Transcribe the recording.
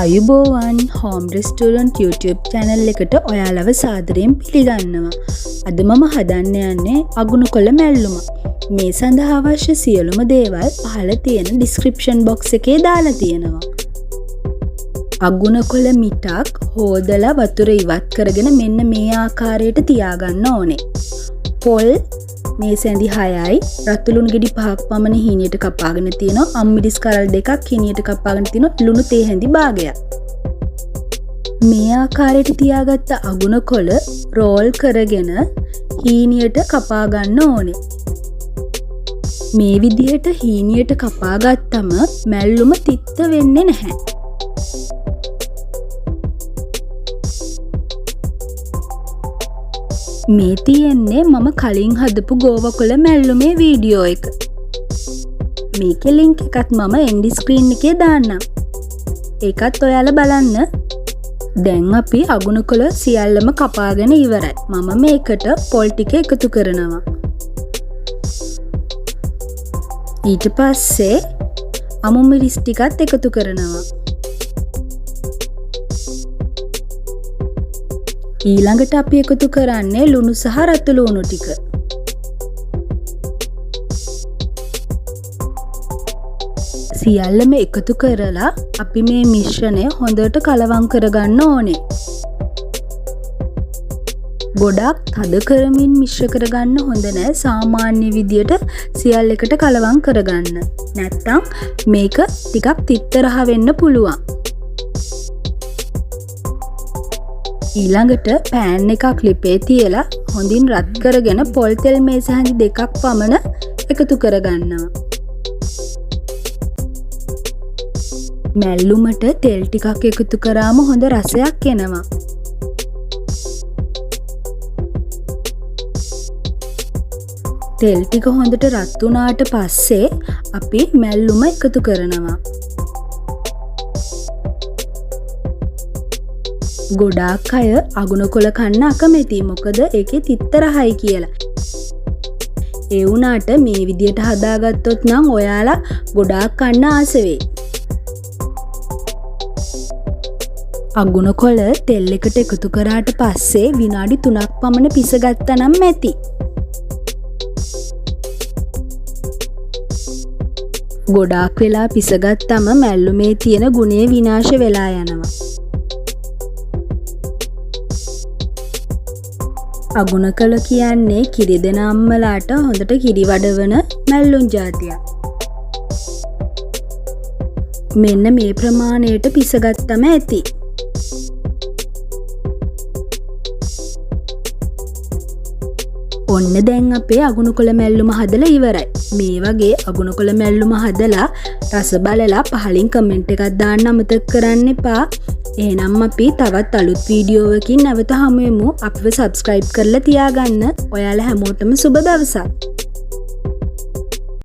අයුබෝවන් home restaurant YouTube channel එකට ඔයාලව සාදරයෙන් පිළිගන්නවා. අද මම හදන්න යන්නේ අගුණු කොළ මැල්ලුම. මේ සඳහා අවශ්‍ය සියලුම දේවල් පහළ තියෙන description box එකේ දාලා තියෙනවා. අගුණු කොළ මිටක් හොදලා වතුර ඉවත් කරගෙන මෙන්න මේ ආකාරයට තියාගන්න ඕනේ. පොල් මේ සැඳි 6යි රතු ලුණු ගෙඩි 5ක් පමණ හීනියට කපාගෙන තියෙනවා. අම්මිරිස් කරල් 2ක් හීනියට කපාගෙන තියෙනවා. ලුණු තේ හැඳි භාගයක්. මේ ආකාරයට තියාගත්ත අගුණ කොළ රෝල් කරගෙන හීනියට කපා ගන්න ඕනේ. මේ විදිහට හීනියට කපා ගත්තම මැල්ලුම තිත්ත වෙන්නේ නැහැ. මේ තියෙන්නේ මම කලින් හදපු ගෝවකොළ මැල්ලුමේ වීඩියෝ එක. මේකේ ලින්ක් එකත් මම end screen එකේ දාන්නම්. ඒකත් ඔයාලා බලන්න. දැන් අපි අගුණු කොළ සියල්ලම කපාගෙන ඉවරයි. මම මේකට පොල් ටික එකතු කරනවා. ඊට පස්සේ අමු මිරිස් ටිකත් එකතු කරනවා. ඊළඟට අපි එකතු කරන්නේ ලුණු සහ රතු ලුණු ටික. සියල්ලම එකතු කරලා අපි මේ මිශ්‍රණය හොඳට කලවම් කරගන්න ඕනේ. ගොඩක් තද කරමින් මිශ්‍ර කරගන්න හොඳ නෑ. සාමාන්‍ය විදියට සියල්ල එකට කලවම් කරගන්න. නැත්තම් මේක ටිකක් තිත්තරහ වෙන්න පුළුවන්. ඊළඟට පෑන් එකක් ලිපේ තියලා හොඳින් රත් කරගෙන පොල් තෙල් මේස හැඳි 2ක් පමණ එකතු කරගන්නවා. මැල්ලුමට තෙල් ටිකක් එකතු කරාම හොඳ රසයක් එනවා. තෙල් ටික හොඳට රත් වුණාට පස්සේ අපි මැල්ලුම එකතු කරනවා. ගොඩාක් අය අගුණ කොළ කන්න අකමැති. මොකද ඒකේ තිත්ත රහයි කියලා. ඒ වුණාට මේ විදියට හදාගත්තොත් නම් ඔයාලා ගොඩාක් කන්න ආස වෙයි. අගුණ කොළ තෙල් එකට එකතු කරාට පස්සේ විනාඩි 3ක් පමණ පිසගත්තා නම් ඇති. ගොඩාක් වෙලා පිසගත්තම මැල්ලුමේ තියෙන ගුණය විනාශ වෙලා යනවා. අගුණ කොළ කියන්නේ කිරි දෙන අම්මලාට හොඳට කිරි වඩවන මැල්ලුම් జాතියක්. මෙන්න මේ ප්‍රමාණයට පිසගත්තම ඇති. ඔන්න දැන් අපේ අගුණ කොළ මැල්ලුම හදලා ඉවරයි. මේ වගේ අගුණ කොළ මැල්ලුම හදලා රස බලලා පහලින් කමෙන්ට් එකක් දාන්න අමතක කරන්න එපා. එහෙනම් අපි තවත් අලුත් වීඩියෝ එකකින් නැවත හමු වෙමු. අපිව subscribe කරලා තියාගන්න. ඔයාලා හැමෝටම සුබ දවසක්.